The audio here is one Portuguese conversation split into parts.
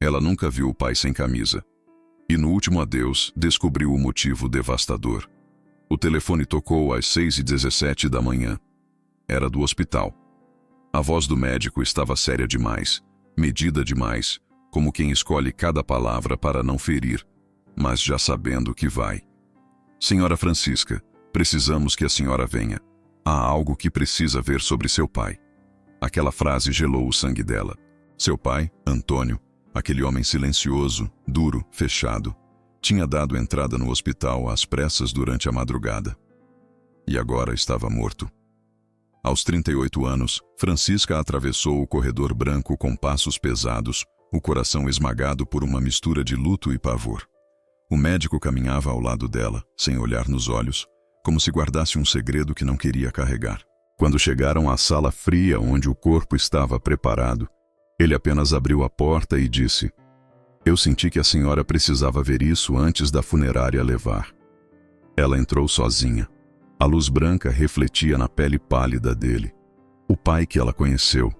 Ela nunca viu o pai sem camisa. E no último adeus, descobriu o motivo devastador. O telefone tocou às 6h17 da manhã. Era do hospital. A voz do médico estava séria demais, medida demais, como quem escolhe cada palavra para não ferir, mas já sabendo que vai. Senhora Francisca, precisamos que a senhora venha. Há algo que precisa ver sobre seu pai. Aquela frase gelou o sangue dela. Seu pai, Antônio, aquele homem silencioso, duro, fechado, tinha dado entrada no hospital às pressas durante a madrugada. E agora estava morto. Aos 38 anos, Francisca atravessou o corredor branco com passos pesados, o coração esmagado por uma mistura de luto e pavor. O médico caminhava ao lado dela, sem olhar nos olhos, como se guardasse um segredo que não queria carregar. Quando chegaram à sala fria onde o corpo estava preparado, ele apenas abriu a porta e disse: "Eu senti que a senhora precisava ver isso antes da funerária levar." Ela entrou sozinha. A luz branca refletia na pele pálida dele. O pai que ela conheceu,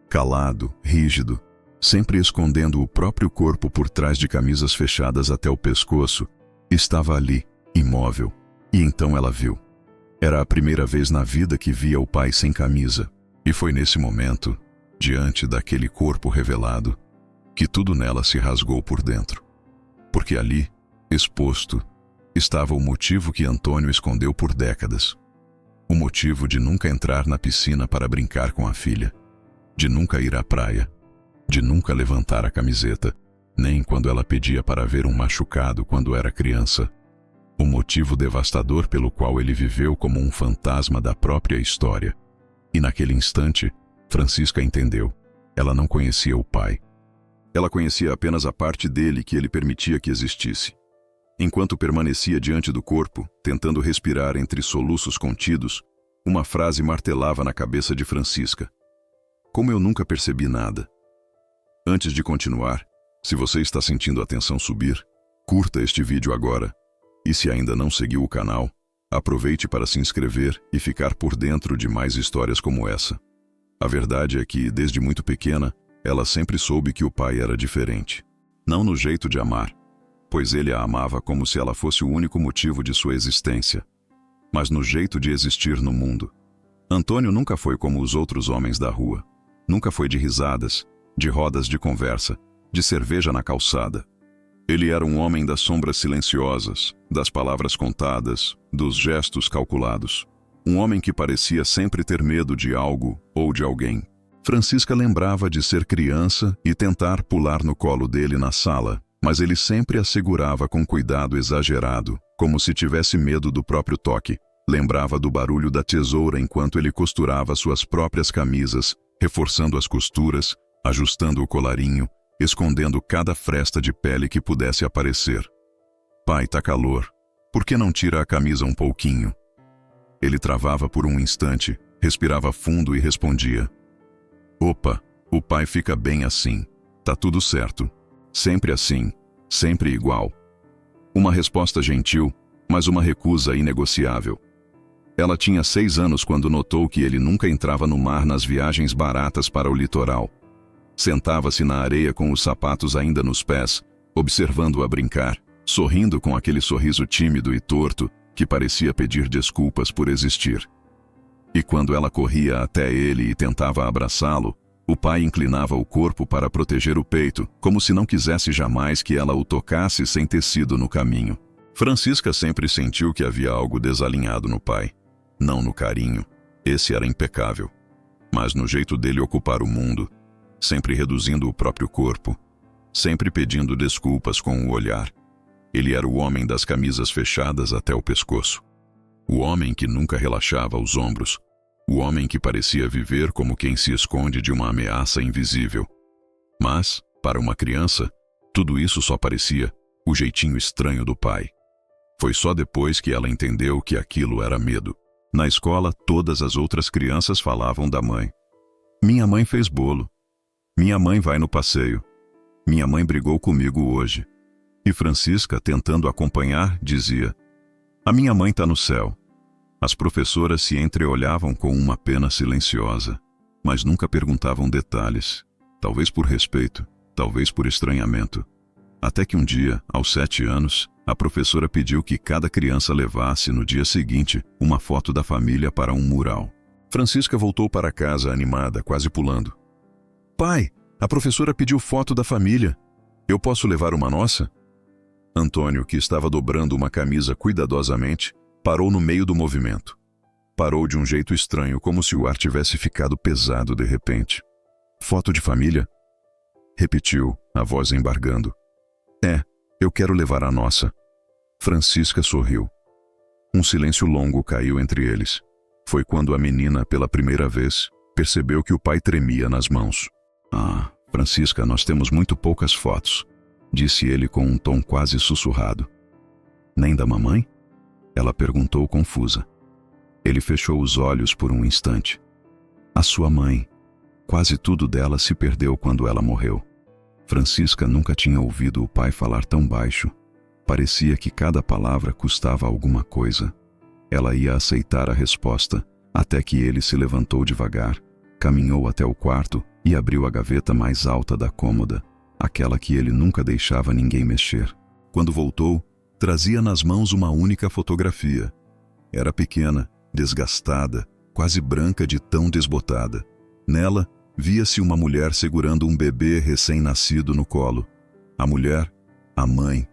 calado, rígido, sempre escondendo o próprio corpo por trás de camisas fechadas até o pescoço, estava ali, imóvel. E então ela viu. Era a primeira vez na vida que via o pai sem camisa. E foi nesse momento, diante daquele corpo revelado, que tudo nela se rasgou por dentro. Porque ali, exposto, estava o motivo que Antônio escondeu por décadas. O motivo de nunca entrar na piscina para brincar com a filha, de nunca ir à praia, de nunca levantar a camiseta, nem quando ela pedia para ver um machucado quando era criança. O motivo devastador pelo qual ele viveu como um fantasma da própria história. E naquele instante, Francisca entendeu. Ela não conhecia o pai. Ela conhecia apenas a parte dele que ele permitia que existisse. Enquanto permanecia diante do corpo, tentando respirar entre soluços contidos, uma frase martelava na cabeça de Francisca. Como eu nunca percebi nada. Antes de continuar, se você está sentindo a tensão subir, curta este vídeo agora. E se ainda não seguiu o canal, aproveite para se inscrever e ficar por dentro de mais histórias como essa. A verdade é que, desde muito pequena, ela sempre soube que o pai era diferente. Não no jeito de amar, pois ele a amava como se ela fosse o único motivo de sua existência, mas no jeito de existir no mundo. Antônio nunca foi como os outros homens da rua. Nunca foi de risadas, de rodas de conversa, de cerveja na calçada. Ele era um homem das sombras silenciosas, das palavras contadas, dos gestos calculados. Um homem que parecia sempre ter medo de algo ou de alguém. Francisca lembrava de ser criança e tentar pular no colo dele na sala, mas ele sempre a segurava com cuidado exagerado, como se tivesse medo do próprio toque. Lembrava do barulho da tesoura enquanto ele costurava suas próprias camisas, reforçando as costuras, ajustando o colarinho, escondendo cada fresta de pele que pudesse aparecer. "Pai, tá calor. Por que não tira a camisa um pouquinho?" Ele travava por um instante, respirava fundo e respondia: "Opa, o pai fica bem assim. Tá tudo certo. Sempre assim, sempre igual." Uma resposta gentil, mas uma recusa inegociável. Ela tinha 6 anos quando notou que ele nunca entrava no mar nas viagens baratas para o litoral. Sentava-se na areia com os sapatos ainda nos pés, observando-a brincar, sorrindo com aquele sorriso tímido e torto que parecia pedir desculpas por existir. E quando ela corria até ele e tentava abraçá-lo, o pai inclinava o corpo para proteger o peito, como se não quisesse jamais que ela o tocasse sem tecido no caminho. Francisca sempre sentiu que havia algo desalinhado no pai. Não no carinho, esse era impecável, mas no jeito dele ocupar o mundo, sempre reduzindo o próprio corpo, sempre pedindo desculpas com o olhar. Ele era o homem das camisas fechadas até o pescoço. O homem que nunca relaxava os ombros. O homem que parecia viver como quem se esconde de uma ameaça invisível. Mas, para uma criança, tudo isso só parecia o jeitinho estranho do pai. Foi só depois que ela entendeu que aquilo era medo. Na escola, todas as outras crianças falavam da mãe. "Minha mãe fez bolo. Minha mãe vai no passeio. Minha mãe brigou comigo hoje." E Francisca, tentando acompanhar, dizia: "A minha mãe está no céu." As professoras se entreolhavam com uma pena silenciosa, mas nunca perguntavam detalhes, talvez por respeito, talvez por estranhamento. Até que um dia, aos 7 anos, a professora pediu que cada criança levasse, no dia seguinte, uma foto da família para um mural. Francisca voltou para casa animada, quase pulando. Pai, a professora pediu foto da família. Eu posso levar uma nossa? Antônio, que estava dobrando uma camisa cuidadosamente, parou no meio do movimento. Parou de um jeito estranho, como se o ar tivesse ficado pesado de repente. Foto de família? Repetiu, a voz embargando. É, eu quero levar a nossa. Francisca sorriu. Um silêncio longo caiu entre eles. Foi quando a menina, pela primeira vez, percebeu que o pai tremia nas mãos. Ah, Francisca, nós temos muito poucas fotos, disse ele com um tom quase sussurrado. Nem da mamãe? Ela perguntou confusa. Ele fechou os olhos por um instante. A sua mãe. Quase tudo dela se perdeu quando ela morreu. Francisca nunca tinha ouvido o pai falar tão baixo. Parecia que cada palavra custava alguma coisa. Ela ia aceitar a resposta, até que ele se levantou devagar, caminhou até o quarto e abriu a gaveta mais alta da cômoda, aquela que ele nunca deixava ninguém mexer. Quando voltou, trazia nas mãos uma única fotografia. Era pequena, desgastada, quase branca de tão desbotada. Nela, via-se uma mulher segurando um bebê recém-nascido no colo. A mulher, a mãe,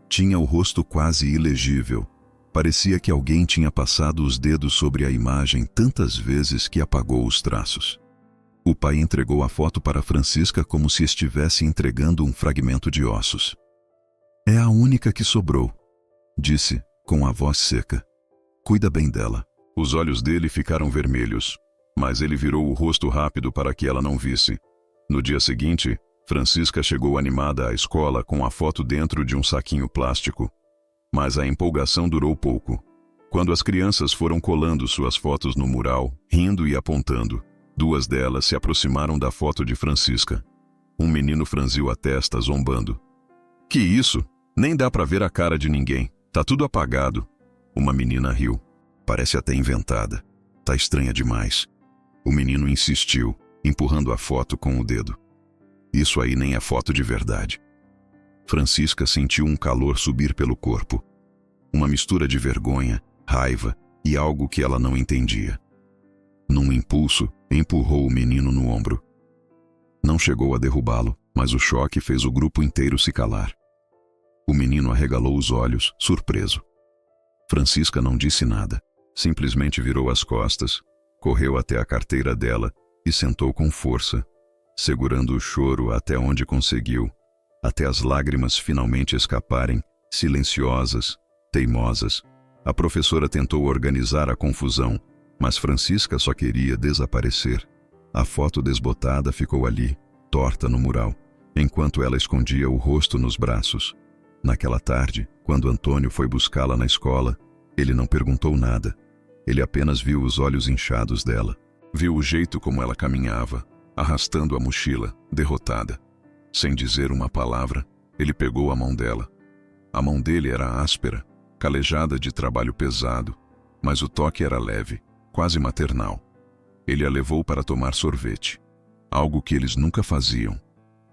tinha o rosto quase ilegível. Parecia que alguém tinha passado os dedos sobre a imagem tantas vezes que apagou os traços. O pai entregou a foto para Francisca como se estivesse entregando um fragmento de ossos. É a única que sobrou, disse, com a voz seca. Cuida bem dela. Os olhos dele ficaram vermelhos, mas ele virou o rosto rápido para que ela não visse. No dia seguinte, Francisca chegou animada à escola com a foto dentro de um saquinho plástico. Mas a empolgação durou pouco. Quando as crianças foram colando suas fotos no mural, rindo e apontando, 2 delas se aproximaram da foto de Francisca. Um menino franziu a testa, zombando. Que isso? Nem dá para ver a cara de ninguém. Tá tudo apagado. Uma menina riu. Parece até inventada. Tá estranha demais. O menino insistiu, empurrando a foto com o dedo. Isso aí nem é foto de verdade. Francisca sentiu um calor subir pelo corpo. Uma mistura de vergonha, raiva e algo que ela não entendia. Num impulso, empurrou o menino no ombro. Não chegou a derrubá-lo, mas o choque fez o grupo inteiro se calar. O menino arregalou os olhos, surpreso. Francisca não disse nada. Simplesmente virou as costas, correu até a carteira dela e sentou com força, segurando o choro até onde conseguiu, até as lágrimas finalmente escaparem, silenciosas, teimosas. A professora tentou organizar a confusão, mas Francisca só queria desaparecer. A foto desbotada ficou ali, torta no mural, enquanto ela escondia o rosto nos braços. Naquela tarde, quando Antônio foi buscá-la na escola, ele não perguntou nada. Ele apenas viu os olhos inchados dela. Viu o jeito como ela caminhava, arrastando a mochila, derrotada. Sem dizer uma palavra, ele pegou a mão dela. A mão dele era áspera, calejada de trabalho pesado, mas o toque era leve, quase maternal. Ele a levou para tomar sorvete, algo que eles nunca faziam,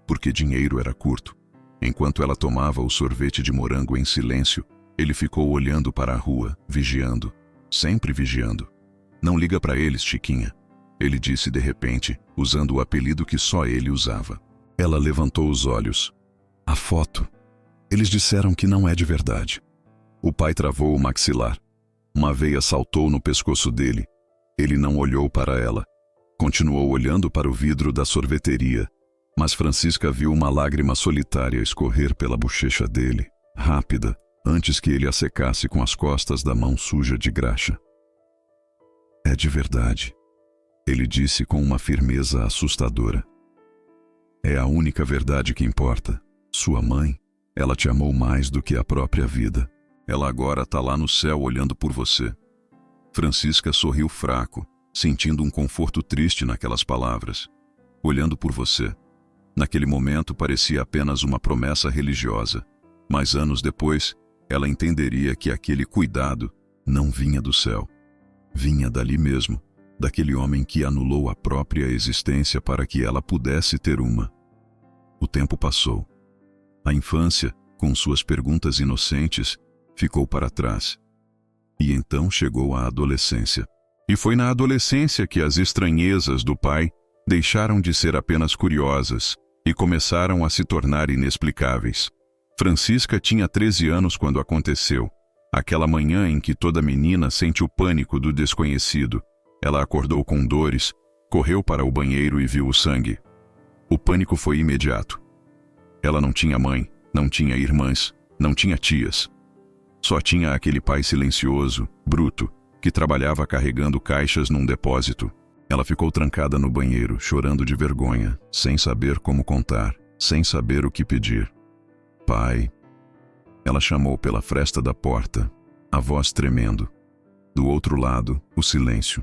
porque dinheiro era curto. Enquanto ela tomava o sorvete de morango em silêncio, ele ficou olhando para a rua, vigiando, sempre vigiando. Não liga para eles, Chiquinha, ele disse de repente, usando o apelido que só ele usava. Ela levantou os olhos. A foto. Eles disseram que não é de verdade. O pai travou o maxilar. Uma veia saltou no pescoço dele. Ele não olhou para ela. Continuou olhando para o vidro da sorveteria, mas Francisca viu uma lágrima solitária escorrer pela bochecha dele, rápida, antes que ele a secasse com as costas da mão suja de graxa. É de verdade, ele disse com uma firmeza assustadora. É a única verdade que importa. Sua mãe, ela te amou mais do que a própria vida. Ela agora está lá no céu olhando por você. Francisca sorriu fraco, sentindo um conforto triste naquelas palavras. Olhando por você. Naquele momento parecia apenas uma promessa religiosa, mas anos depois, ela entenderia que aquele cuidado não vinha do céu. Vinha dali mesmo, daquele homem que anulou a própria existência para que ela pudesse ter uma. O tempo passou. A infância, com suas perguntas inocentes, ficou para trás. E então chegou a adolescência. E foi na adolescência que as estranhezas do pai deixaram de ser apenas curiosas e começaram a se tornar inexplicáveis. Francisca tinha 13 anos quando aconteceu. Aquela manhã em que toda menina sente o pânico do desconhecido. Ela acordou com dores, correu para o banheiro e viu o sangue. O pânico foi imediato. Ela não tinha mãe, não tinha irmãs, não tinha tias. Só tinha aquele pai silencioso, bruto, que trabalhava carregando caixas num depósito. Ela ficou trancada no banheiro, chorando de vergonha, sem saber como contar, sem saber o que pedir. Pai. Ela chamou pela fresta da porta, a voz tremendo. Do outro lado, o silêncio.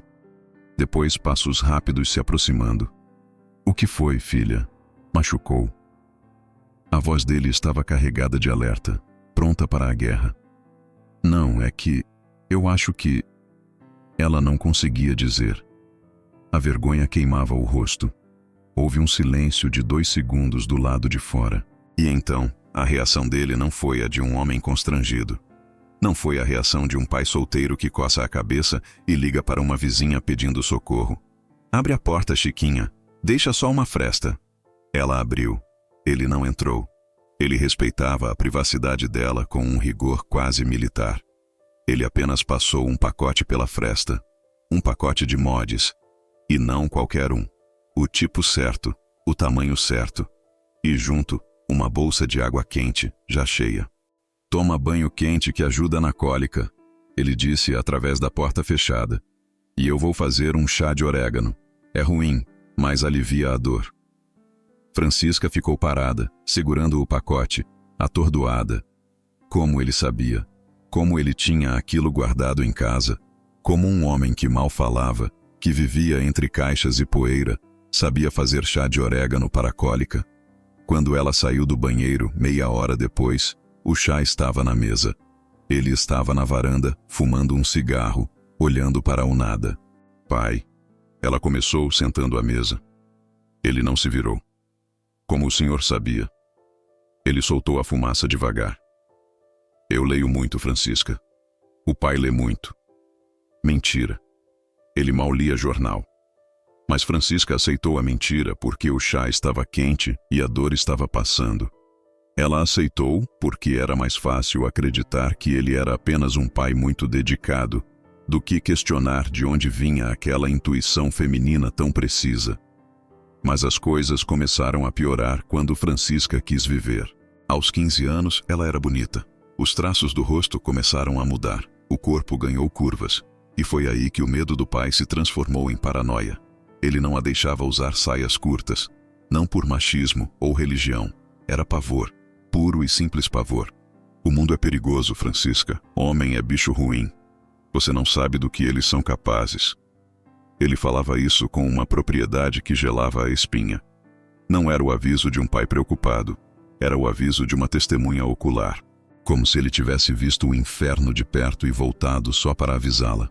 Depois passos rápidos se aproximando. O que foi, filha? Machucou. A voz dele estava carregada de alerta, pronta para a guerra. Não, é que... eu acho que... Ela não conseguia dizer. A vergonha queimava o rosto. Houve um silêncio de 2 segundos do lado de fora. E então, a reação dele não foi a de um homem constrangido. Não foi a reação de um pai solteiro que coça a cabeça e liga para uma vizinha pedindo socorro. Abre a porta, Chiquinha. Deixa só uma fresta. Ela abriu. Ele não entrou. Ele respeitava a privacidade dela com um rigor quase militar. Ele apenas passou um pacote pela fresta. Um pacote de mods. E não qualquer um. O tipo certo, o tamanho certo. E junto, uma bolsa de água quente, já cheia. Toma banho quente que ajuda na cólica, ele disse através da porta fechada. E eu vou fazer um chá de orégano. É ruim, mas alivia a dor. Francisca ficou parada, segurando o pacote, atordoada. Como ele sabia? Como ele tinha aquilo guardado em casa? Como um homem que mal falava, que vivia entre caixas e poeira, sabia fazer chá de orégano para a cólica? Quando ela saiu do banheiro, meia hora depois, o chá estava na mesa. Ele estava na varanda, fumando um cigarro, olhando para o nada. Pai. Ela começou sentando à mesa. Ele não se virou. Como o senhor sabia. Ele soltou a fumaça devagar. Eu leio muito, Francisca. O pai lê muito. Mentira. Ele mal lia jornal. Mas Francisca aceitou a mentira porque o chá estava quente e a dor estava passando. Ela aceitou porque era mais fácil acreditar que ele era apenas um pai muito dedicado do que questionar de onde vinha aquela intuição feminina tão precisa. Mas as coisas começaram a piorar quando Francisca quis viver. Aos 15 anos, ela era bonita. Os traços do rosto começaram a mudar. O corpo ganhou curvas. E foi aí que o medo do pai se transformou em paranoia. Ele não a deixava usar saias curtas. Não por machismo ou religião. Era pavor. Puro e simples pavor. O mundo é perigoso, Francisca. Homem é bicho ruim. Você não sabe do que eles são capazes. Ele falava isso com uma propriedade que gelava a espinha. Não era o aviso de um pai preocupado. Era o aviso de uma testemunha ocular. Como se ele tivesse visto o inferno de perto e voltado só para avisá-la.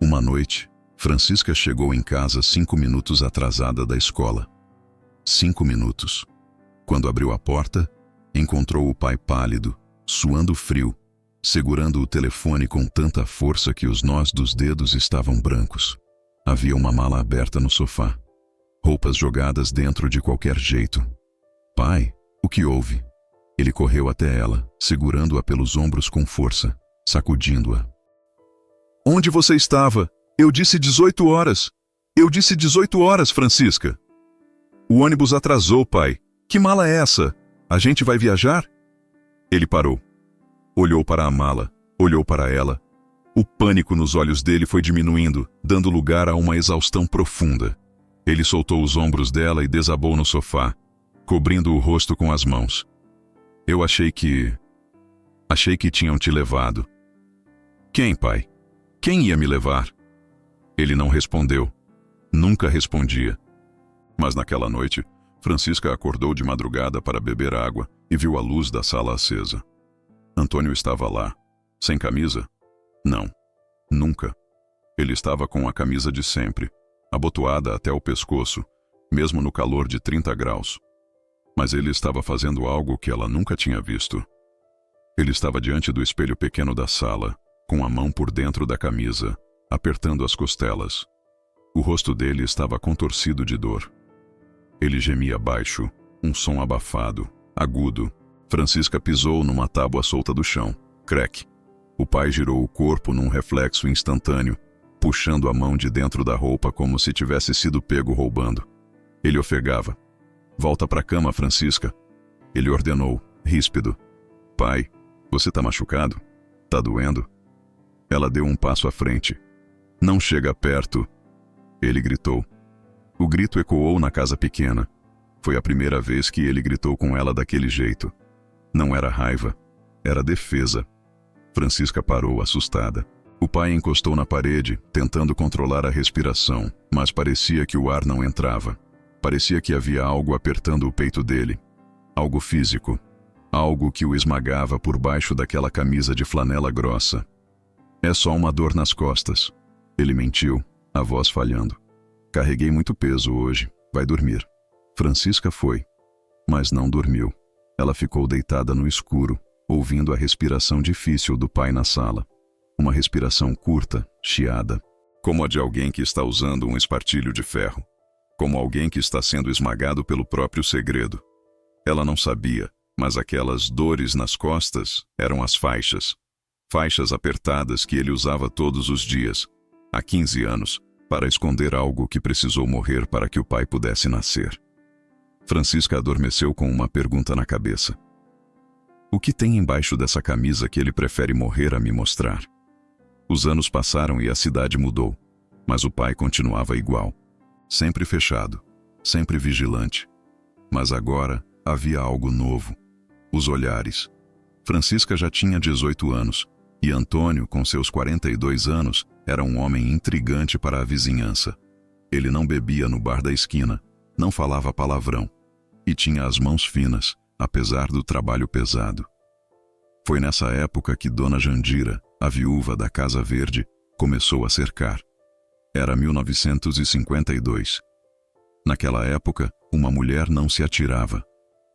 Uma noite, Francisca chegou em casa 5 minutos atrasada da escola. 5 minutos. Quando abriu a porta, encontrou o pai pálido, suando frio, segurando o telefone com tanta força que os nós dos dedos estavam brancos. Havia uma mala aberta no sofá. Roupas jogadas dentro de qualquer jeito. Pai, o que houve? Ele correu até ela, segurando-a pelos ombros com força, sacudindo-a. Onde você estava? Eu disse 18 horas. Eu disse 18 horas, Francisca. O ônibus atrasou, pai. Que mala é essa? A gente vai viajar? Ele parou. Olhou para a mala, olhou para ela. O pânico nos olhos dele foi diminuindo, dando lugar a uma exaustão profunda. Ele soltou os ombros dela e desabou no sofá, cobrindo o rosto com as mãos. Eu achei que tinham te levado. Quem, pai? Quem ia me levar? Ele não respondeu. Nunca respondia. Mas naquela noite, Francisca acordou de madrugada para beber água e viu a luz da sala acesa. Antônio estava lá. Sem camisa? Não. Nunca. Ele estava com a camisa de sempre, abotoada até o pescoço, mesmo no calor de 30 graus. Mas ele estava fazendo algo que ela nunca tinha visto. Ele estava diante do espelho pequeno da sala, com a mão por dentro da camisa, apertando as costelas. O rosto dele estava contorcido de dor. Ele gemia baixo, um som abafado, agudo. Francisca pisou numa tábua solta do chão. Crack. O pai girou o corpo num reflexo instantâneo, puxando a mão de dentro da roupa como se tivesse sido pego roubando. Ele ofegava. Volta pra cama, Francisca. Ele ordenou, ríspido. Pai, você tá machucado? Tá doendo? Ela deu um passo à frente. Não chega perto. Ele gritou. O grito ecoou na casa pequena. Foi a primeira vez que ele gritou com ela daquele jeito. Não era raiva, era defesa. Francisca parou, assustada. O pai encostou na parede, tentando controlar a respiração, mas parecia que o ar não entrava. Parecia que havia algo apertando o peito dele. Algo físico. Algo que o esmagava por baixo daquela camisa de flanela grossa. É só uma dor nas costas. Ele mentiu, a voz falhando. Carreguei muito peso hoje. Vai dormir. Francisca foi, mas não dormiu. Ela ficou deitada no escuro, ouvindo a respiração difícil do pai na sala. Uma respiração curta, chiada, como a de alguém que está usando um espartilho de ferro. Como alguém que está sendo esmagado pelo próprio segredo. Ela não sabia, mas aquelas dores nas costas eram as faixas. Faixas apertadas que ele usava todos os dias, há 15 anos, para esconder algo que precisou morrer para que o pai pudesse nascer. Francisca adormeceu com uma pergunta na cabeça. O que tem embaixo dessa camisa que ele prefere morrer a me mostrar? Os anos passaram e a cidade mudou, mas o pai continuava igual. Sempre fechado, sempre vigilante. Mas agora havia algo novo. Os olhares. Francisca já tinha 18 anos, e Antônio, com seus 42 anos, era um homem intrigante para a vizinhança. Ele não bebia no bar da esquina, não falava palavrão, e tinha as mãos finas, apesar do trabalho pesado. Foi nessa época que Dona Jandira, a viúva da Casa Verde, começou a cercar. Era 1952. Naquela época, uma mulher não se atirava.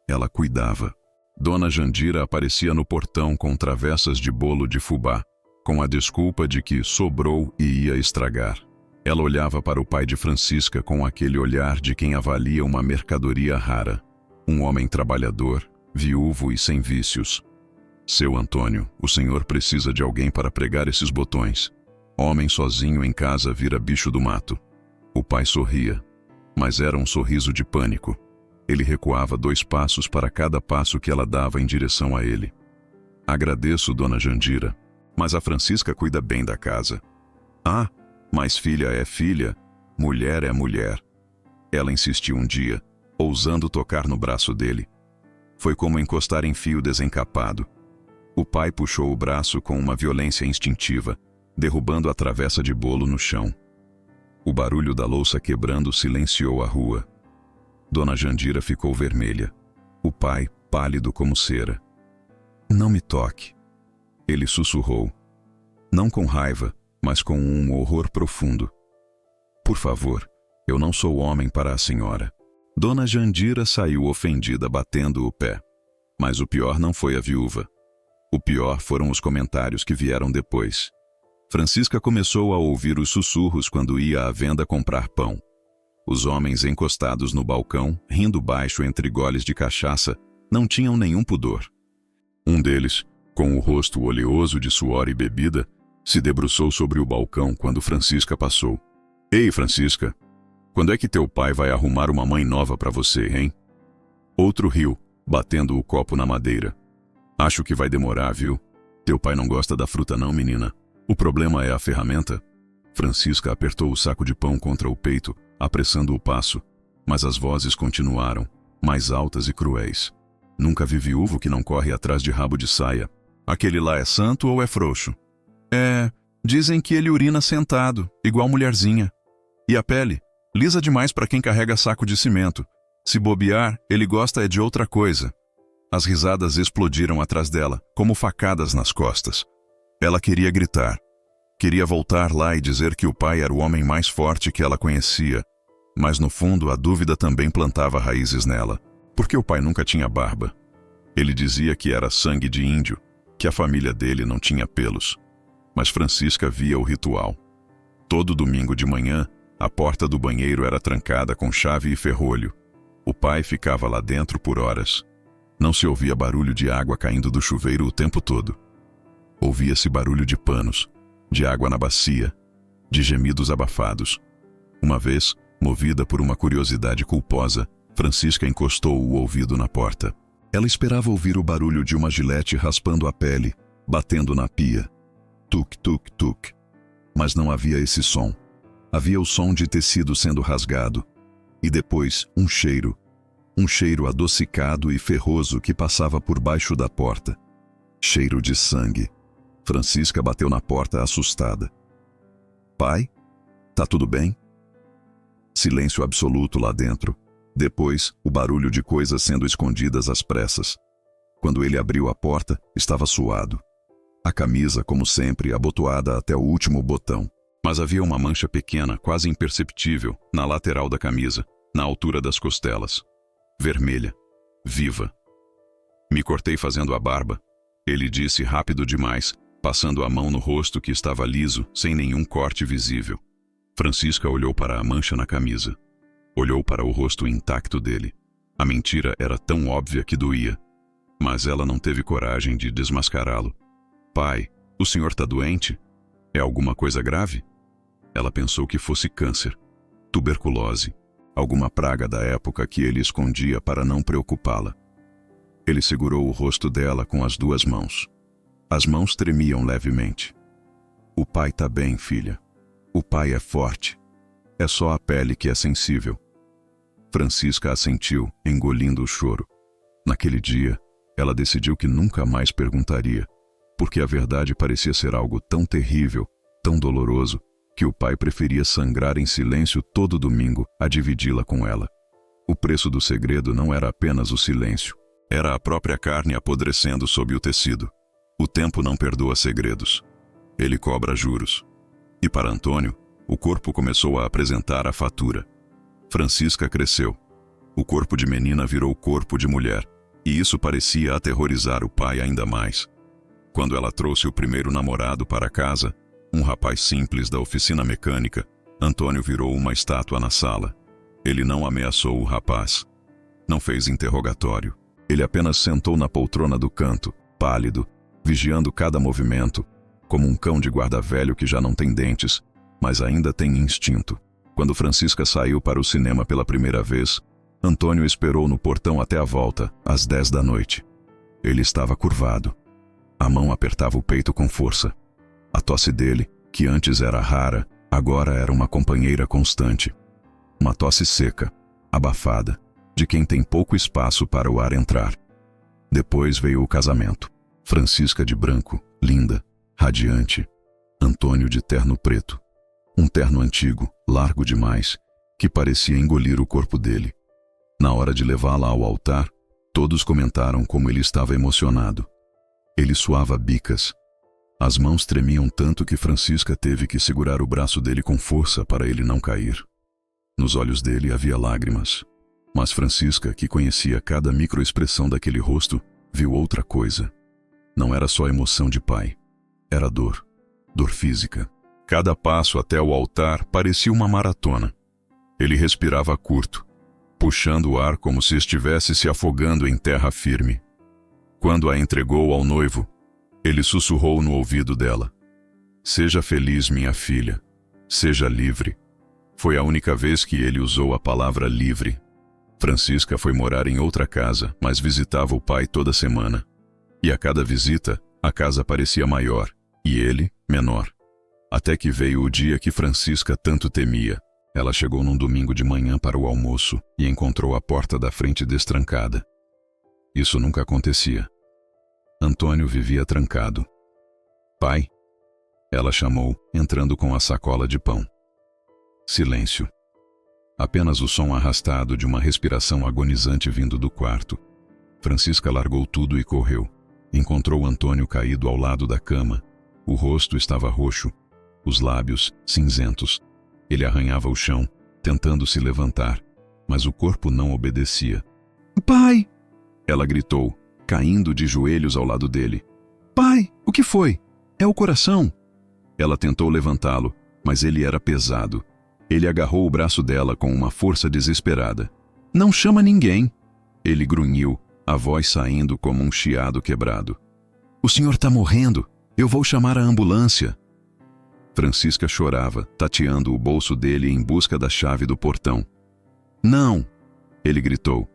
Ela cuidava. Dona Jandira aparecia no portão com travessas de bolo de fubá, com a desculpa de que sobrou e ia estragar. Ela olhava para o pai de Francisca com aquele olhar de quem avalia uma mercadoria rara. Um homem trabalhador, viúvo e sem vícios. Seu Antônio, o senhor precisa de alguém para pregar esses botões. Homem sozinho em casa vira bicho do mato. O pai sorria, mas era um sorriso de pânico. Ele recuava 2 passos para cada passo que ela dava em direção a ele. Agradeço, Dona Jandira, mas a Francisca cuida bem da casa. Ah, mas filha é filha, mulher é mulher. Ela insistiu um dia, ousando tocar no braço dele. Foi como encostar em fio desencapado. O pai puxou o braço com uma violência instintiva, derrubando a travessa de bolo no chão. O barulho da louça quebrando silenciou a rua. Dona Jandira ficou vermelha. O pai, pálido como cera. Não me toque. Ele sussurrou. Não com raiva, mas com um horror profundo. Por favor, eu não sou homem para a senhora. Dona Jandira saiu ofendida, batendo o pé. Mas o pior não foi a viúva. O pior foram os comentários que vieram depois. Francisca começou a ouvir os sussurros quando ia à venda comprar pão. Os homens encostados no balcão, rindo baixo entre goles de cachaça, não tinham nenhum pudor. Um deles, com o rosto oleoso de suor e bebida, se debruçou sobre o balcão quando Francisca passou. Ei, Francisca, quando é que teu pai vai arrumar uma mãe nova para você, hein? Outro riu, batendo o copo na madeira. Acho que vai demorar, viu? Teu pai não gosta da fruta não, menina. O problema é a ferramenta. Francisca apertou o saco de pão contra o peito, apressando o passo, mas as vozes continuaram, mais altas e cruéis. Nunca vi viúvo que não corre atrás de rabo de saia. Aquele lá é santo ou é frouxo? Dizem que ele urina sentado, igual mulherzinha. E a pele? Lisa demais para quem carrega saco de cimento. Se bobear, ele gosta é de outra coisa. As risadas explodiram atrás dela, como facadas nas costas. Ela queria gritar. Queria voltar lá e dizer que o pai era o homem mais forte que ela conhecia, mas no fundo a dúvida também plantava raízes nela. Porque o pai nunca tinha barba. Ele dizia que era sangue de índio, que a família dele não tinha pelos. Mas Francisca via o ritual. Todo domingo de manhã, a porta do banheiro era trancada com chave e ferrolho. O pai ficava lá dentro por horas. Não se ouvia barulho de água caindo do chuveiro o tempo todo. Ouvia-se barulho de panos, de água na bacia, de gemidos abafados. Uma vez, movida por uma curiosidade culposa, Francisca encostou o ouvido na porta. Ela esperava ouvir o barulho de uma gilete raspando a pele, batendo na pia. Tuk, tuk, tuk. Mas não havia esse som. Havia o som de tecido sendo rasgado. E depois, um cheiro adocicado e ferroso que passava por baixo da porta. Cheiro de sangue. Francisca bateu na porta assustada. Pai? Tá tudo bem? Silêncio absoluto lá dentro. Depois, o barulho de coisas sendo escondidas às pressas. Quando ele abriu a porta, estava suado. A camisa, como sempre, abotoada até o último botão. Mas havia uma mancha pequena, quase imperceptível, na lateral da camisa, na altura das costelas. Vermelha. Viva. Me cortei fazendo a barba. Ele disse rápido demais, passando a mão no rosto que estava liso, sem nenhum corte visível. Francisca olhou para a mancha na camisa. Olhou para o rosto intacto dele. A mentira era tão óbvia que doía. Mas ela não teve coragem de desmascará-lo. Pai, o senhor está doente? É alguma coisa grave? Ela pensou que fosse câncer, tuberculose, alguma praga da época que ele escondia para não preocupá-la. Ele segurou o rosto dela com as duas mãos. As mãos tremiam levemente. O pai está bem, filha. O pai é forte. É só a pele que é sensível. Francisca assentiu, engolindo o choro. Naquele dia, ela decidiu que nunca mais perguntaria, porque a verdade parecia ser algo tão terrível, tão doloroso, que o pai preferia sangrar em silêncio todo domingo a dividi-la com ela. O preço do segredo não era apenas o silêncio, era a própria carne apodrecendo sob o tecido. O tempo não perdoa segredos. Ele cobra juros. E para Antônio, o corpo começou a apresentar a fatura. Francisca cresceu. O corpo de menina virou corpo de mulher, e isso parecia aterrorizar o pai ainda mais. Quando ela trouxe o primeiro namorado para casa, um rapaz simples da oficina mecânica, Antônio virou uma estátua na sala. Ele não ameaçou o rapaz. Não fez interrogatório. Ele apenas sentou na poltrona do canto, pálido, vigiando cada movimento, como um cão de guarda velho que já não tem dentes, mas ainda tem instinto. Quando Francisca saiu para o cinema pela primeira vez, Antônio esperou no portão até a volta, às 10 da noite. Ele estava curvado. A mão apertava o peito com força. A tosse dele, que antes era rara, agora era uma companheira constante. Uma tosse seca, abafada, de quem tem pouco espaço para o ar entrar. Depois veio o casamento. Francisca de branco, linda, radiante. Antônio de terno preto. Um terno antigo, largo demais, que parecia engolir o corpo dele. Na hora de levá-la ao altar, todos comentaram como ele estava emocionado. Ele suava bicas. As mãos tremiam tanto que Francisca teve que segurar o braço dele com força para ele não cair. Nos olhos dele havia lágrimas. Mas Francisca, que conhecia cada microexpressão daquele rosto, viu outra coisa. Não era só emoção de pai. Era dor. Dor física. Cada passo até o altar parecia uma maratona. Ele respirava curto, puxando o ar como se estivesse se afogando em terra firme. Quando a entregou ao noivo, ele sussurrou no ouvido dela: "Seja feliz, minha filha. Seja livre." Foi a única vez que ele usou a palavra livre. Francisca foi morar em outra casa, mas visitava o pai toda semana. E a cada visita, a casa parecia maior, e ele, menor. Até que veio o dia que Francisca tanto temia. Ela chegou num domingo de manhã para o almoço e encontrou a porta da frente destrancada. Isso nunca acontecia. Antônio vivia trancado. "Pai?" Ela chamou, entrando com a sacola de pão. Silêncio. Apenas o som arrastado de uma respiração agonizante vindo do quarto. Francisca largou tudo e correu. Encontrou Antônio caído ao lado da cama. O rosto estava roxo, os lábios cinzentos. Ele arranhava o chão, tentando se levantar, mas o corpo não obedecia. Pai! Ela gritou, caindo de joelhos ao lado dele. Pai, o que foi? É o coração. Ela tentou levantá-lo, mas ele era pesado. Ele agarrou o braço dela com uma força desesperada. Não chama ninguém. Ele grunhiu, a voz saindo como um chiado quebrado. O senhor está morrendo. Eu vou chamar a ambulância. Francisca chorava, tateando o bolso dele em busca da chave do portão. Não! Ele gritou.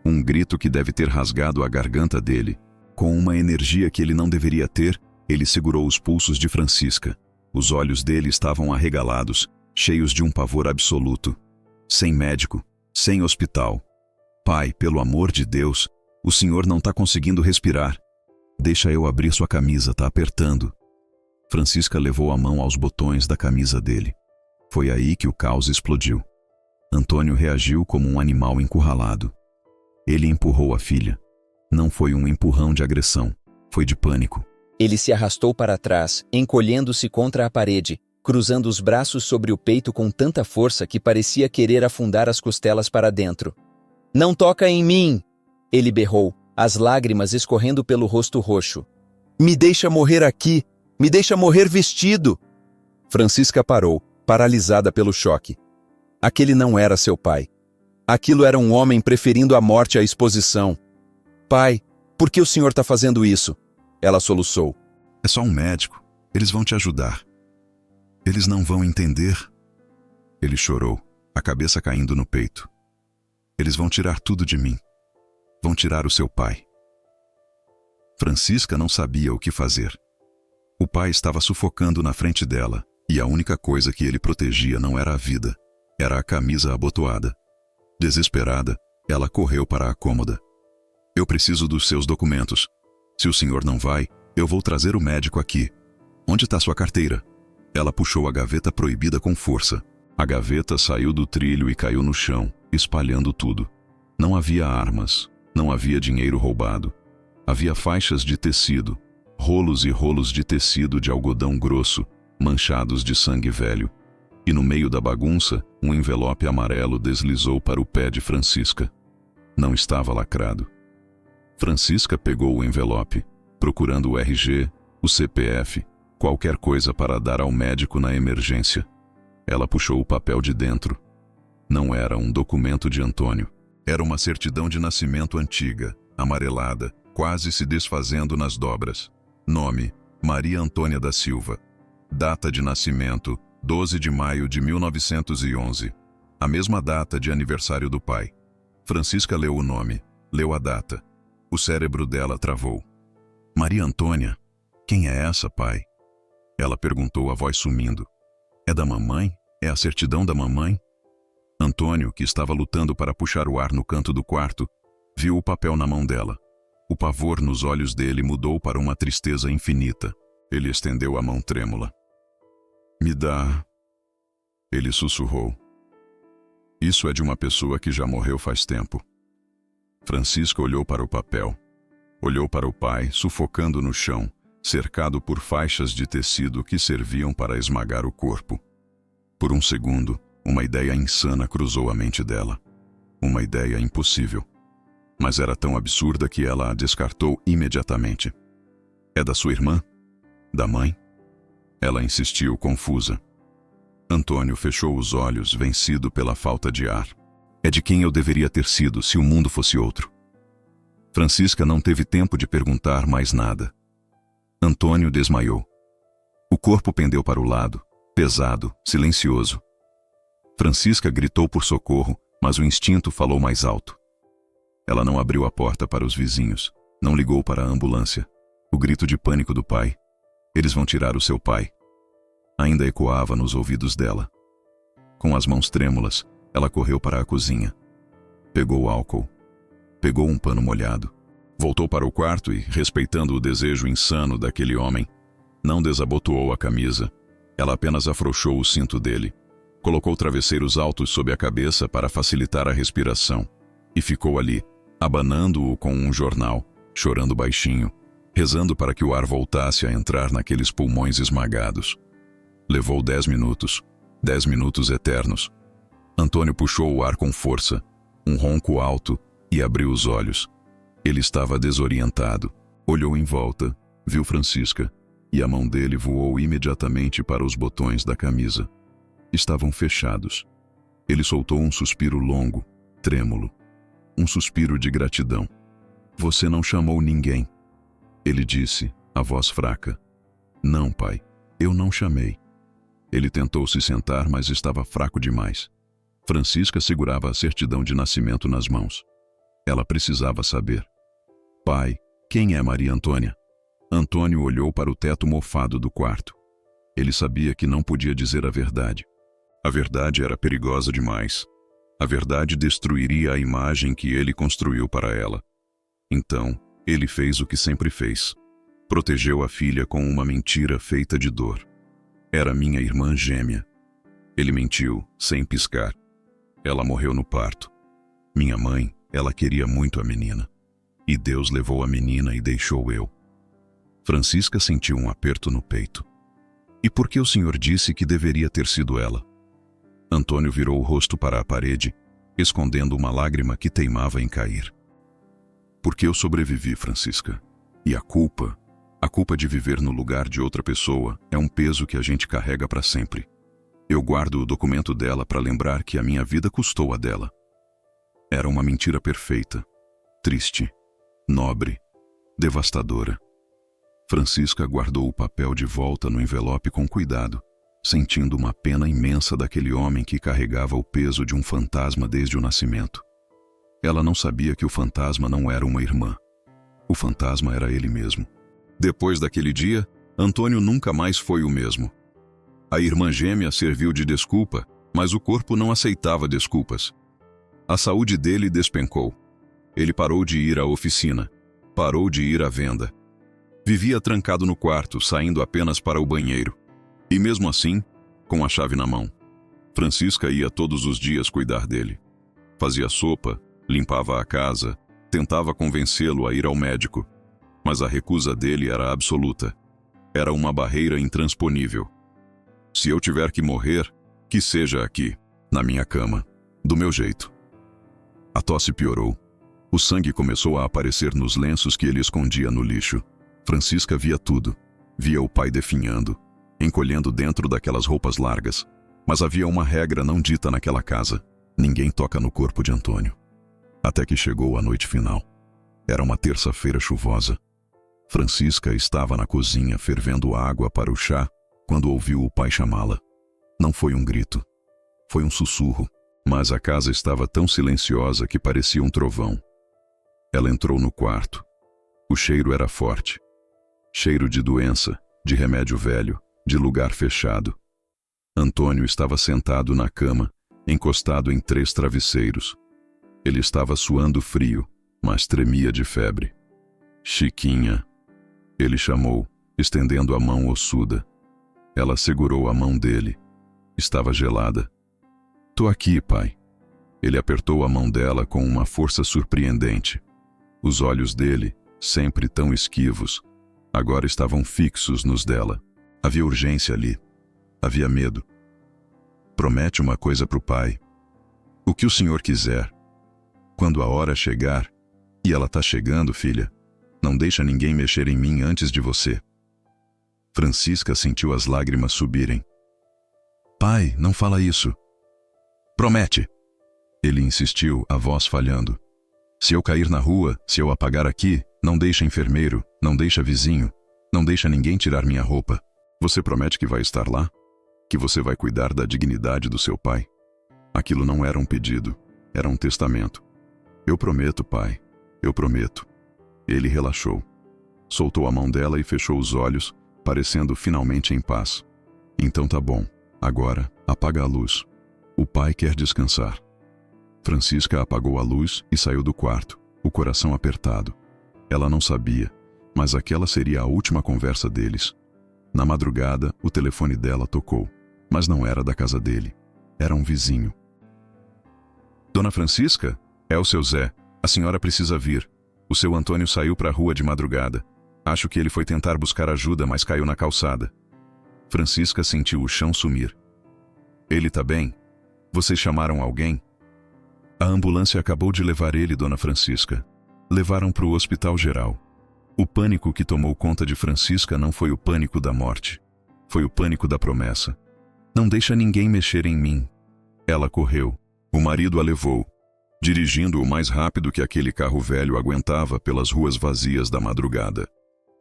Um grito que deve ter rasgado a garganta dele. Com uma energia que ele não deveria ter, ele segurou os pulsos de Francisca. Os olhos dele estavam arregalados, cheios de um pavor absoluto. Sem médico, sem hospital. Pai, pelo amor de Deus, o senhor não está conseguindo respirar. Deixa eu abrir sua camisa, tá apertando. Francisca levou a mão aos botões da camisa dele. Foi aí que o caos explodiu. Antônio reagiu como um animal encurralado. Ele empurrou a filha. Não foi um empurrão de agressão, foi de pânico. Ele se arrastou para trás, encolhendo-se contra a parede, cruzando os braços sobre o peito com tanta força que parecia querer afundar as costelas para dentro. Não toca em mim! Ele berrou, as lágrimas escorrendo pelo rosto roxo. Me deixa morrer aqui! Me deixa morrer vestido! Francisca parou, paralisada pelo choque. Aquele não era seu pai. Aquilo era um homem preferindo a morte à exposição. Pai, por que o senhor está fazendo isso? Ela soluçou. É só um médico. Eles vão te ajudar. Eles não vão entender. Ele chorou, a cabeça caindo no peito. Eles vão tirar tudo de mim. Vão tirar o seu pai. Francisca não sabia o que fazer. O pai estava sufocando na frente dela, e a única coisa que ele protegia não era a vida, era a camisa abotoada. Desesperada, ela correu para a cômoda. Eu preciso dos seus documentos. Se o senhor não vai, eu vou trazer o médico aqui. Onde está sua carteira? Ela puxou a gaveta proibida com força. A gaveta saiu do trilho e caiu no chão, espalhando tudo. Não havia armas, não havia dinheiro roubado. Havia faixas de tecido, rolos e rolos de tecido de algodão grosso, manchados de sangue velho. E no meio da bagunça, um envelope amarelo deslizou para o pé de Francisca. Não estava lacrado. Francisca pegou o envelope, procurando o RG, o CPF, qualquer coisa para dar ao médico na emergência. Ela puxou o papel de dentro. Não era um documento de Antônio. Era uma certidão de nascimento antiga, amarelada, quase se desfazendo nas dobras. Nome: Maria Antônia da Silva. Data de nascimento: 12 de maio de 1911. A mesma data de aniversário do pai. Francisca leu o nome, leu a data. O cérebro dela travou. Maria Antônia? Quem é essa, pai? Ela perguntou, a voz sumindo. É da mamãe? É a certidão da mamãe? Antônio, que estava lutando para puxar o ar no canto do quarto, viu o papel na mão dela. O pavor nos olhos dele mudou para uma tristeza infinita. Ele estendeu a mão trêmula. Me dá... Ele sussurrou. Isso é de uma pessoa que já morreu faz tempo. Francisca olhou para o papel. Olhou para o pai, sufocando no chão, cercado por faixas de tecido que serviam para esmagar o corpo. Por um segundo, uma ideia insana cruzou a mente dela. Uma ideia impossível. Mas era tão absurda que ela a descartou imediatamente. É da sua irmã? Da mãe? Ela insistiu, confusa. Antônio fechou os olhos, vencido pela falta de ar. É de quem eu deveria ter sido se o mundo fosse outro. Francisca não teve tempo de perguntar mais nada. Antônio desmaiou. O corpo pendeu para o lado, pesado, silencioso. Francisca gritou por socorro, mas o instinto falou mais alto. Ela não abriu a porta para os vizinhos, não ligou para a ambulância. O grito de pânico do pai. Eles vão tirar o seu pai. Ainda ecoava nos ouvidos dela. Com as mãos trêmulas, ela correu para a cozinha. Pegou álcool. Pegou um pano molhado. Voltou para o quarto e, respeitando o desejo insano daquele homem, não desabotoou a camisa. Ela apenas afrouxou o cinto dele. Colocou travesseiros altos sob a cabeça para facilitar a respiração. E ficou ali, abanando-o com um jornal, chorando baixinho, rezando para que o ar voltasse a entrar naqueles pulmões esmagados. Levou 10 minutos. 10 minutos eternos. Antônio puxou o ar com força. Um ronco alto, e abriu os olhos. Ele estava desorientado. Olhou em volta, viu Francisca, e a mão dele voou imediatamente para os botões da camisa. Estavam fechados. Ele soltou um suspiro longo, trêmulo. Um suspiro de gratidão. Você não chamou ninguém. Ele disse, a voz fraca. Não, pai, eu não chamei. Ele tentou se sentar, mas estava fraco demais. Francisca segurava a certidão de nascimento nas mãos. Ela precisava saber. Pai, quem é Maria Antônia? Antônio olhou para o teto mofado do quarto. Ele sabia que não podia dizer a verdade. A verdade era perigosa demais. A verdade destruiria a imagem que ele construiu para ela. Então, ele fez o que sempre fez. Protegeu a filha com uma mentira feita de dor. Era minha irmã gêmea. Ele mentiu, sem piscar. Ela morreu no parto. Minha mãe, ela queria muito a menina. E Deus levou a menina e deixou eu. Francisca sentiu um aperto no peito. E por que o senhor disse que deveria ter sido ela? Antônio virou o rosto para a parede, escondendo uma lágrima que teimava em cair. Porque eu sobrevivi, Francisca. E a culpa de viver no lugar de outra pessoa, é um peso que a gente carrega para sempre. Eu guardo o documento dela para lembrar que a minha vida custou a dela. Era uma mentira perfeita, triste, nobre, devastadora. Francisca guardou o papel de volta no envelope com cuidado, sentindo uma pena imensa daquele homem que carregava o peso de um fantasma desde o nascimento. Ela não sabia que o fantasma não era uma irmã. O fantasma era ele mesmo. Depois daquele dia, Antônio nunca mais foi o mesmo. A irmã gêmea serviu de desculpa, mas o corpo não aceitava desculpas. A saúde dele despencou. Ele parou de ir à oficina, parou de ir à venda. Vivia trancado no quarto, saindo apenas para o banheiro. E mesmo assim, com a chave na mão. Francisca ia todos os dias cuidar dele. Fazia sopa, limpava a casa, tentava convencê-lo a ir ao médico. Mas a recusa dele era absoluta. Era uma barreira intransponível. Se eu tiver que morrer, que seja aqui, na minha cama, do meu jeito. A tosse piorou. O sangue começou a aparecer nos lenços que ele escondia no lixo. Francisca via tudo. Via o pai definhando, encolhendo dentro daquelas roupas largas. Mas havia uma regra não dita naquela casa. Ninguém toca no corpo de Antônio. Até que chegou a noite final. Era uma terça-feira chuvosa. Francisca estava na cozinha fervendo água para o chá quando ouviu o pai chamá-la. Não foi um grito. Foi um sussurro, mas a casa estava tão silenciosa que parecia um trovão. Ela entrou no quarto. O cheiro era forte. Cheiro de doença, de remédio velho, de lugar fechado. Antônio estava sentado na cama, encostado em 3 travesseiros. Ele estava suando frio, mas tremia de febre. Chiquinha. Ele chamou, estendendo a mão ossuda. Ela segurou a mão dele. Estava gelada. Tô aqui, pai. Ele apertou a mão dela com uma força surpreendente. Os olhos dele, sempre tão esquivos, agora estavam fixos nos dela. Havia urgência ali. Havia medo. Promete uma coisa pro pai. O que o senhor quiser. Quando a hora chegar, e ela tá chegando, filha, não deixa ninguém mexer em mim antes de você. Francisca sentiu as lágrimas subirem. Pai, não fala isso. Promete. Ele insistiu, a voz falhando. Se eu cair na rua, se eu apagar aqui, não deixa enfermeiro, não deixa vizinho, não deixa ninguém tirar minha roupa. Você promete que vai estar lá? Que você vai cuidar da dignidade do seu pai? Aquilo não era um pedido, era um testamento. Eu prometo, pai, eu prometo. Ele relaxou. Soltou a mão dela e fechou os olhos, parecendo finalmente em paz. Então tá bom, agora, apaga a luz. O pai quer descansar. Francisca apagou a luz e saiu do quarto, o coração apertado. Ela não sabia, mas aquela seria a última conversa deles. Na madrugada, o telefone dela tocou, mas não era da casa dele. Era um vizinho. Dona Francisca? É o seu Zé. A senhora precisa vir. O seu Antônio saiu para a rua de madrugada. Acho que ele foi tentar buscar ajuda, mas caiu na calçada. Francisca sentiu o chão sumir. Ele tá bem? Vocês chamaram alguém? A ambulância acabou de levar ele e Dona Francisca. Levaram para o hospital geral. O pânico que tomou conta de Francisca não foi o pânico da morte. Foi o pânico da promessa. Não deixa ninguém mexer em mim. Ela correu. O marido a levou, dirigindo o mais rápido que aquele carro velho aguentava pelas ruas vazias da madrugada.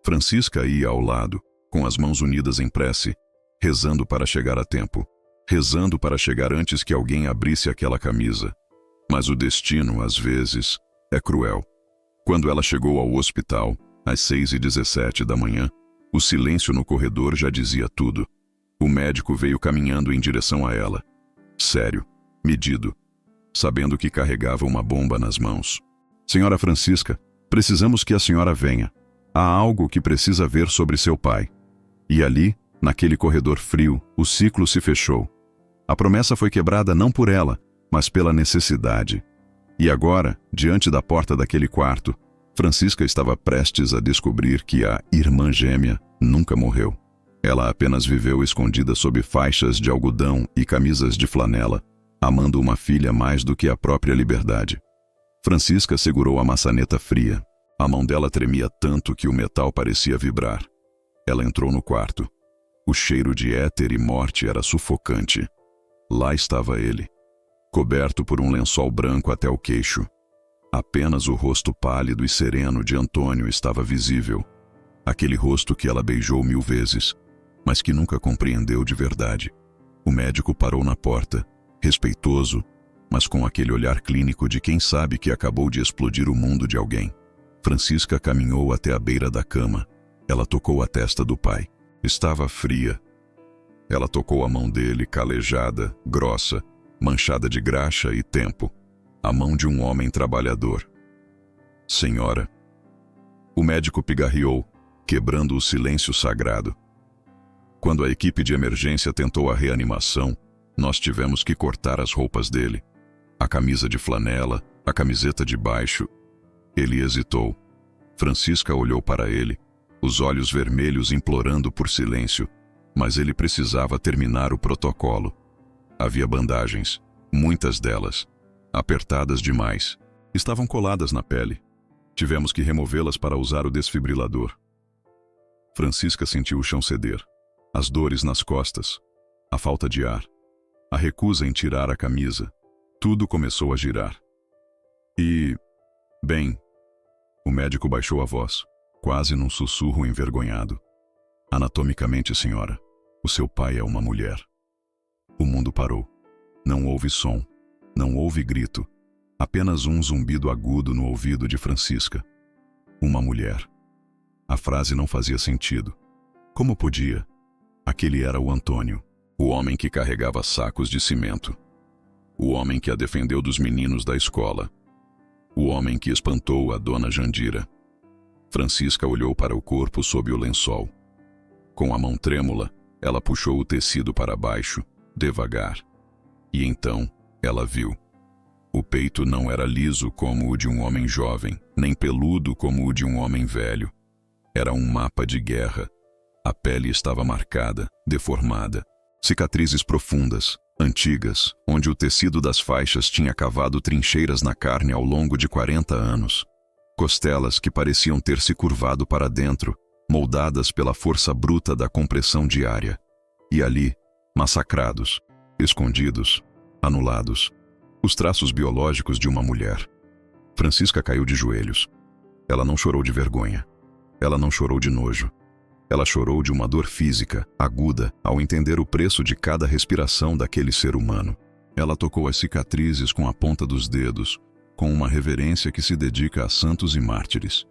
Francisca ia ao lado, com as mãos unidas em prece, rezando para chegar a tempo, rezando para chegar antes que alguém abrisse aquela camisa. Mas o destino, às vezes, é cruel. Quando ela chegou ao hospital, às 6h17 da manhã, o silêncio no corredor já dizia tudo. O médico veio caminhando em direção a ela. Sério, medido, sabendo que carregava uma bomba nas mãos. Senhora Francisca, precisamos que a senhora venha. Há algo que precisa ver sobre seu pai. E ali, naquele corredor frio, o ciclo se fechou. A promessa foi quebrada não por ela, mas pela necessidade. E agora, diante da porta daquele quarto, Francisca estava prestes a descobrir que a irmã gêmea nunca morreu. Ela apenas viveu escondida sob faixas de algodão e camisas de flanela, amando uma filha mais do que a própria liberdade. Francisca segurou a maçaneta fria. A mão dela tremia tanto que o metal parecia vibrar. Ela entrou no quarto. O cheiro de éter e morte era sufocante. Lá estava ele, coberto por um lençol branco até o queixo. Apenas o rosto pálido e sereno de Antônio estava visível. Aquele rosto que ela beijou 1000 vezes, mas que nunca compreendeu de verdade. O médico parou na porta, respeitoso, mas com aquele olhar clínico de quem sabe que acabou de explodir o mundo de alguém. Francisca caminhou até a beira da cama. Ela tocou a testa do pai. Estava fria. Ela tocou a mão dele, calejada, grossa, manchada de graxa e tempo. A mão de um homem trabalhador. Senhora. O médico pigarreou, quebrando o silêncio sagrado. Quando a equipe de emergência tentou a reanimação, nós tivemos que cortar as roupas dele. A camisa de flanela, a camiseta de baixo. Ele hesitou. Francisca olhou para ele, os olhos vermelhos implorando por silêncio, mas ele precisava terminar o protocolo. Havia bandagens, muitas delas, apertadas demais. Estavam coladas na pele. Tivemos que removê-las para usar o desfibrilador. Francisca sentiu o chão ceder, as dores nas costas, a falta de ar, a recusa em tirar a camisa. Tudo começou a girar. E... bem... O médico baixou a voz, quase num sussurro envergonhado. Anatomicamente, senhora, o seu pai é uma mulher. O mundo parou. Não houve som, não houve grito, apenas um zumbido agudo no ouvido de Francisca. Uma mulher. A frase não fazia sentido. Como podia? Aquele era o Antônio, o homem que carregava sacos de cimento. O homem que a defendeu dos meninos da escola. O homem que espantou a dona Jandira. Francisca olhou para o corpo sob o lençol. Com a mão trêmula, ela puxou o tecido para baixo, devagar. E então, ela viu. O peito não era liso como o de um homem jovem, nem peludo como o de um homem velho. Era um mapa de guerra. A pele estava marcada, deformada. Cicatrizes profundas, antigas, onde o tecido das faixas tinha cavado trincheiras na carne ao longo de 40 anos. Costelas que pareciam ter se curvado para dentro, moldadas pela força bruta da compressão diária. E ali, massacrados, escondidos, anulados, os traços biológicos de uma mulher. Francisca caiu de joelhos. Ela não chorou de vergonha. Ela não chorou de nojo. Ela chorou de uma dor física, aguda, ao entender o preço de cada respiração daquele ser humano. Ela tocou as cicatrizes com a ponta dos dedos, com uma reverência que se dedica a santos e mártires.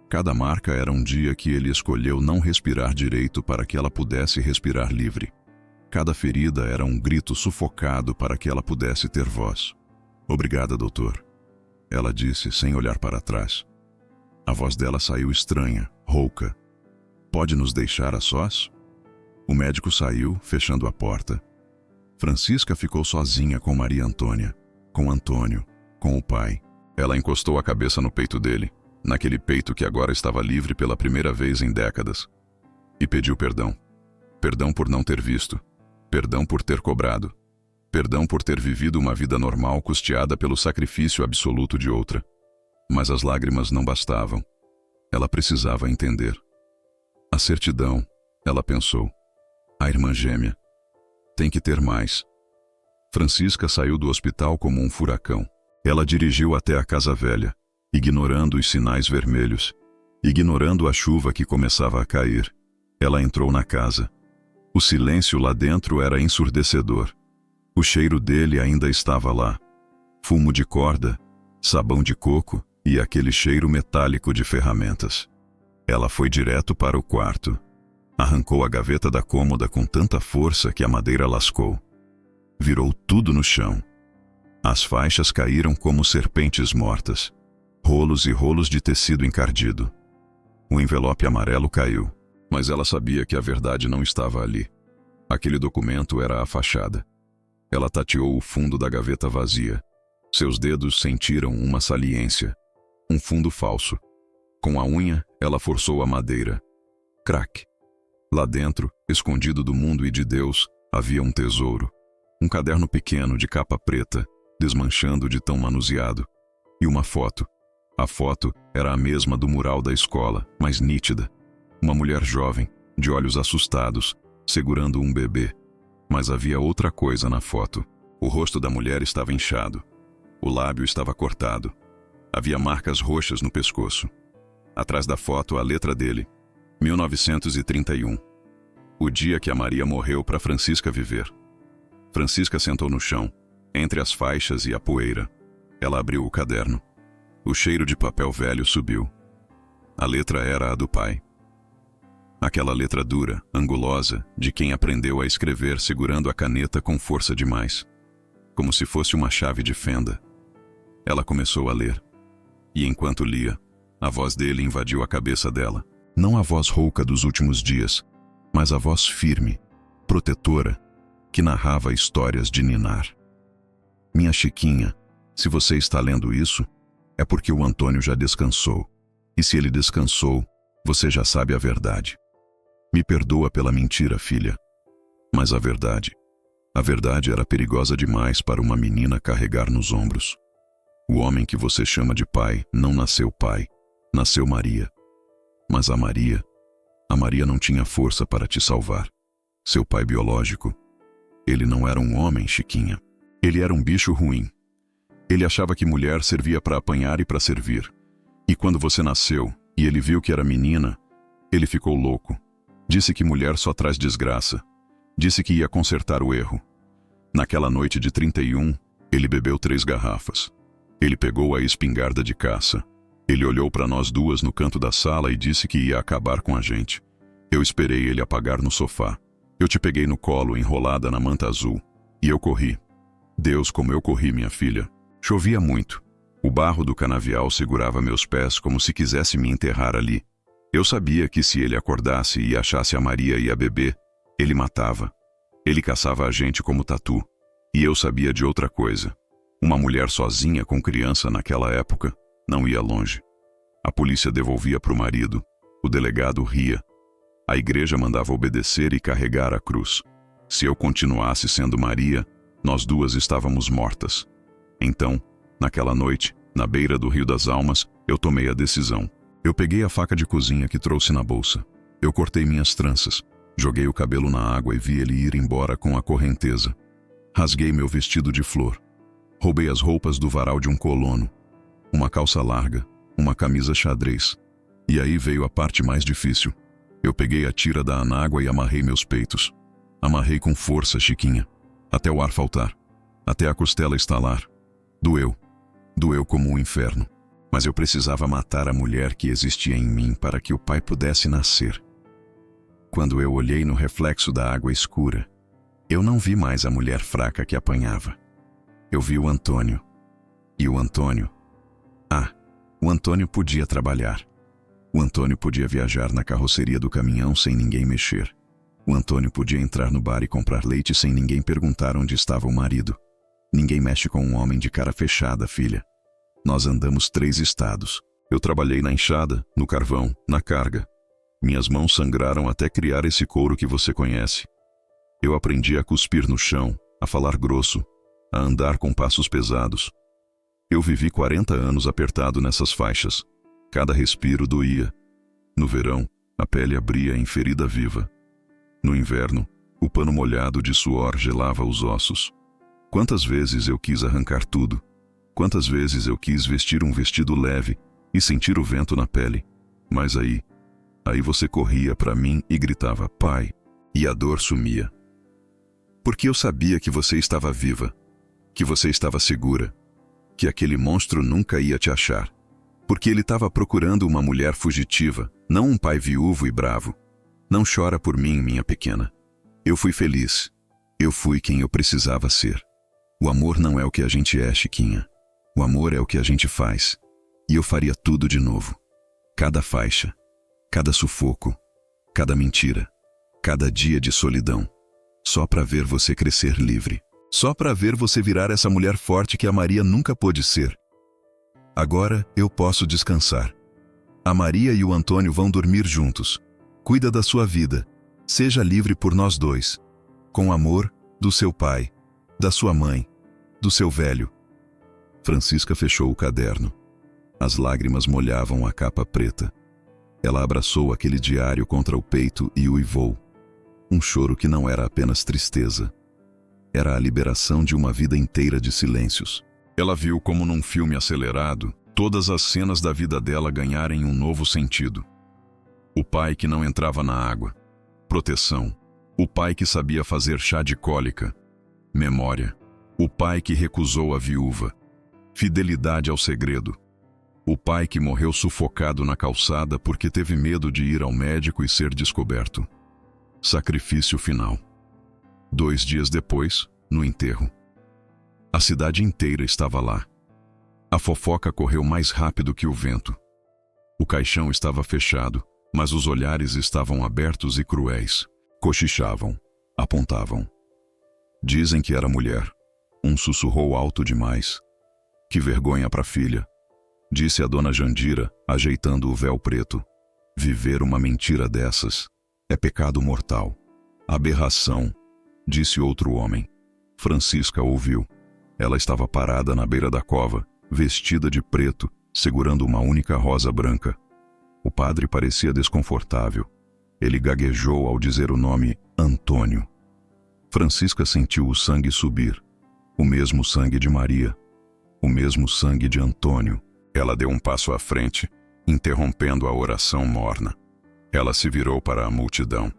Cada marca era um dia que ele escolheu não respirar direito para que ela pudesse respirar livre. Cada ferida era um grito sufocado para que ela pudesse ter voz. "Obrigada, doutor", ela disse sem olhar para trás. A voz dela saiu estranha, rouca. "Pode nos deixar a sós?" O médico saiu, fechando a porta. Francisca ficou sozinha com Maria Antônia, com Antônio, com o pai. Ela encostou a cabeça no peito dele, naquele peito que agora estava livre pela primeira vez em décadas, e pediu perdão. Perdão por não ter visto. Perdão por ter cobrado. Perdão por ter vivido uma vida normal custeada pelo sacrifício absoluto de outra. Mas as lágrimas não bastavam. Ela precisava entender. A certidão, ela pensou. A irmã gêmea. Tem que ter mais. Francisca saiu do hospital como um furacão. Ela dirigiu até a casa velha, ignorando os sinais vermelhos, ignorando a chuva que começava a cair. Ela entrou na casa. O silêncio lá dentro era ensurdecedor. O cheiro dele ainda estava lá. Fumo de corda, sabão de coco e aquele cheiro metálico de ferramentas. Ela foi direto para o quarto. Arrancou a gaveta da cômoda com tanta força que a madeira lascou. Virou tudo no chão. As faixas caíram como serpentes mortas. Rolos e rolos de tecido encardido. O envelope amarelo caiu, mas ela sabia que a verdade não estava ali. Aquele documento era a fachada. Ela tateou o fundo da gaveta vazia. Seus dedos sentiram uma saliência. Um fundo falso. Com a unha, ela forçou a madeira. Crack. Lá dentro, escondido do mundo e de Deus, havia um tesouro. Um caderno pequeno de capa preta, desmanchando de tão manuseado. E uma foto. A foto era a mesma do mural da escola, mas nítida. Uma mulher jovem, de olhos assustados, segurando um bebê. Mas havia outra coisa na foto. O rosto da mulher estava inchado. O lábio estava cortado. Havia marcas roxas no pescoço. Atrás da foto, a letra dele. 1931. O dia que a Maria morreu para Francisca viver. Francisca sentou no chão, entre as faixas e a poeira. Ela abriu o caderno. O cheiro de papel velho subiu. A letra era a do pai. Aquela letra dura, angulosa, de quem aprendeu a escrever segurando a caneta com força demais. Como se fosse uma chave de fenda. Ela começou a ler. E enquanto lia, a voz dele invadiu a cabeça dela. Não a voz rouca dos últimos dias, mas a voz firme, protetora, que narrava histórias de ninar. Minha Chiquinha, se você está lendo isso, é porque o Antônio já descansou. E se ele descansou, você já sabe a verdade. Me perdoa pela mentira, filha. Mas a verdade era perigosa demais para uma menina carregar nos ombros. O homem que você chama de pai não nasceu pai, nasceu Maria. Mas a Maria não tinha força para te salvar. Seu pai biológico, ele não era um homem, Chiquinha. Ele era um bicho ruim. Ele achava que mulher servia para apanhar e para servir. E quando você nasceu, e ele viu que era menina, ele ficou louco. Disse que mulher só traz desgraça. Disse que ia consertar o erro. Naquela noite de 31, ele bebeu 3 garrafas. Ele pegou a espingarda de caça. Ele olhou para nós duas no canto da sala e disse que ia acabar com a gente. Eu esperei ele apagar no sofá. Eu te peguei no colo, enrolada na manta azul. E eu corri. Deus, como eu corri, minha filha. Chovia muito. O barro do canavial segurava meus pés como se quisesse me enterrar ali. Eu sabia que se ele acordasse e achasse a Maria e a bebê, ele matava. Ele caçava a gente como tatu. E eu sabia de outra coisa. Uma mulher sozinha com criança naquela época não ia longe. A polícia devolvia para o marido. O delegado ria. A igreja mandava obedecer e carregar a cruz. Se eu continuasse sendo Maria, nós duas estávamos mortas. Então, naquela noite, na beira do Rio das Almas, eu tomei a decisão. Eu peguei a faca de cozinha que trouxe na bolsa. Eu cortei minhas tranças. Joguei o cabelo na água e vi ele ir embora com a correnteza. Rasguei meu vestido de flor. Roubei as roupas do varal de um colono. Uma calça larga, uma camisa xadrez. E aí veio a parte mais difícil. Eu peguei a tira da anágua e amarrei meus peitos. Amarrei com força, Chiquinha. Até o ar faltar. Até a costela estalar. Doeu. Doeu como um inferno. Mas eu precisava matar a mulher que existia em mim para que o pai pudesse nascer. Quando eu olhei no reflexo da água escura, eu não vi mais a mulher fraca que apanhava. Eu vi o Antônio. E o Antônio... o Antônio podia trabalhar. O Antônio podia viajar na carroceria do caminhão sem ninguém mexer. O Antônio podia entrar no bar e comprar leite sem ninguém perguntar onde estava o marido. Ninguém mexe com um homem de cara fechada, filha. Nós andamos 3 estados. Eu trabalhei na enxada, no carvão, na carga. Minhas mãos sangraram até criar esse couro que você conhece. Eu aprendi a cuspir no chão, a falar grosso, a andar com passos pesados. Eu vivi 40 anos apertado nessas faixas. Cada respiro doía. No verão, a pele abria em ferida viva. No inverno, o pano molhado de suor gelava os ossos. Quantas vezes eu quis arrancar tudo. Quantas vezes eu quis vestir um vestido leve e sentir o vento na pele. Mas aí você corria para mim e gritava, pai, e a dor sumia. Porque eu sabia que você estava viva, que você estava segura, que aquele monstro nunca ia te achar. Porque ele estava procurando uma mulher fugitiva, não um pai viúvo e bravo. Não chora por mim, minha pequena. Eu fui feliz. Eu fui quem eu precisava ser. O amor não é o que a gente é, Chiquinha. O amor é o que a gente faz. E eu faria tudo de novo. Cada faixa, cada sufoco, cada mentira, cada dia de solidão. Só para ver você crescer livre. Só para ver você virar essa mulher forte que a Maria nunca pôde ser. Agora eu posso descansar. A Maria e o Antônio vão dormir juntos. Cuida da sua vida. Seja livre por nós dois. Com amor, do seu pai, da sua mãe, do seu velho. Francisca fechou o caderno. As lágrimas molhavam a capa preta. Ela abraçou aquele diário contra o peito e uivou. Um choro que não era apenas tristeza. Era a liberação de uma vida inteira de silêncios. Ela viu como num filme acelerado, todas as cenas da vida dela ganharem um novo sentido. O pai que não entrava na água. Proteção. O pai que sabia fazer chá de cólica. Memória. O pai que recusou a viúva. Fidelidade ao segredo. O pai que morreu sufocado na calçada porque teve medo de ir ao médico e ser descoberto. Sacrifício final. 2 dias depois, no enterro. A cidade inteira estava lá. A fofoca correu mais rápido que o vento. O caixão estava fechado, mas os olhares estavam abertos e cruéis. Cochichavam, apontavam. Dizem que era mulher. Um sussurrou alto demais. Que vergonha para a filha, disse a dona Jandira, ajeitando o véu preto. Viver uma mentira dessas é pecado mortal. Aberração, disse outro homem. Francisca ouviu. Ela estava parada na beira da cova, vestida de preto, segurando uma única rosa branca. O padre parecia desconfortável. Ele gaguejou ao dizer o nome Antônio. Francisca sentiu o sangue subir. O mesmo sangue de Maria. O mesmo sangue de Antônio. Ela deu um passo à frente, interrompendo a oração morna. Ela se virou para a multidão.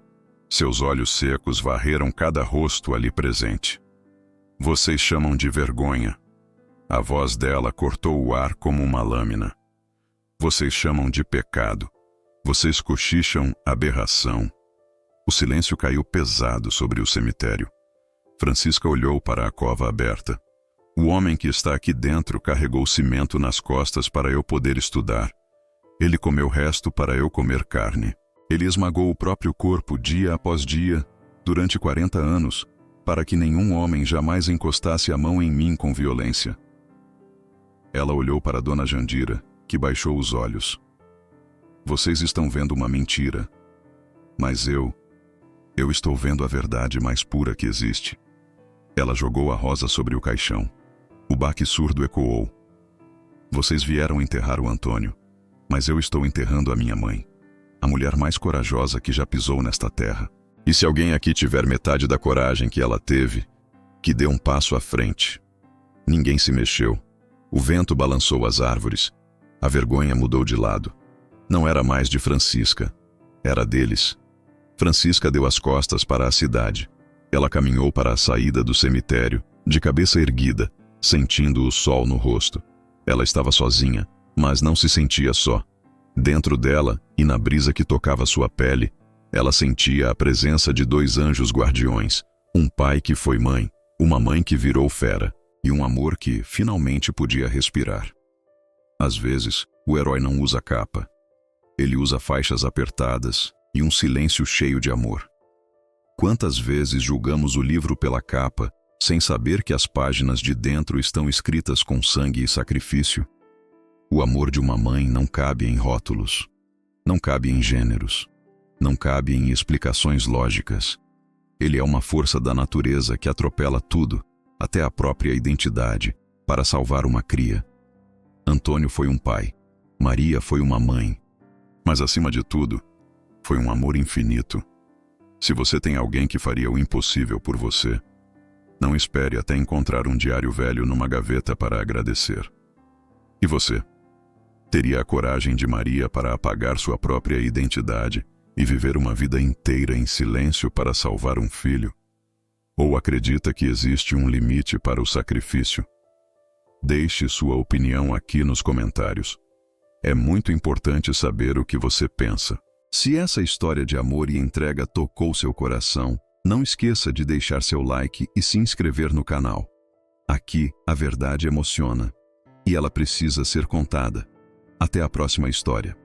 Seus olhos secos varreram cada rosto ali presente. Vocês chamam de vergonha. A voz dela cortou o ar como uma lâmina. Vocês chamam de pecado. Vocês cochicham aberração. O silêncio caiu pesado sobre o cemitério. Francisca olhou para a cova aberta. O homem que está aqui dentro carregou cimento nas costas para eu poder estudar. Ele comeu resto para eu comer carne. Ele esmagou o próprio corpo dia após dia, durante 40 anos, para que nenhum homem jamais encostasse a mão em mim com violência. Ela olhou para Dona Jandira, que baixou os olhos. Vocês estão vendo uma mentira, mas eu estou vendo a verdade mais pura que existe. Ela jogou a rosa sobre o caixão. O baque surdo ecoou. Vocês vieram enterrar o Antônio, mas eu estou enterrando a minha mãe, a mulher mais corajosa que já pisou nesta terra. E se alguém aqui tiver metade da coragem que ela teve, que dê um passo à frente. Ninguém se mexeu. O vento balançou as árvores. A vergonha mudou de lado. Não era mais de Francisca. Era deles. Francisca deu as costas para a cidade. Ela caminhou para a saída do cemitério, de cabeça erguida, sentindo o sol no rosto. Ela estava sozinha, mas não se sentia só. Dentro dela, e na brisa que tocava sua pele, ela sentia a presença de 2 anjos guardiões, um pai que foi mãe, uma mãe que virou fera, e um amor que finalmente podia respirar. Às vezes, o herói não usa capa. Ele usa faixas apertadas e um silêncio cheio de amor. Quantas vezes julgamos o livro pela capa, sem saber que as páginas de dentro estão escritas com sangue e sacrifício? O amor de uma mãe não cabe em rótulos, não cabe em gêneros, não cabe em explicações lógicas. Ele é uma força da natureza que atropela tudo, até a própria identidade, para salvar uma cria. Antônio foi um pai, Maria foi uma mãe, mas acima de tudo, foi um amor infinito. Se você tem alguém que faria o impossível por você, não espere até encontrar um diário velho numa gaveta para agradecer. E você? Teria a coragem de Maria para apagar sua própria identidade e viver uma vida inteira em silêncio para salvar um filho? Ou acredita que existe um limite para o sacrifício? Deixe sua opinião aqui nos comentários. É muito importante saber o que você pensa. Se essa história de amor e entrega tocou seu coração, não esqueça de deixar seu like e se inscrever no canal. Aqui, a verdade emociona. E ela precisa ser contada. Até a próxima história.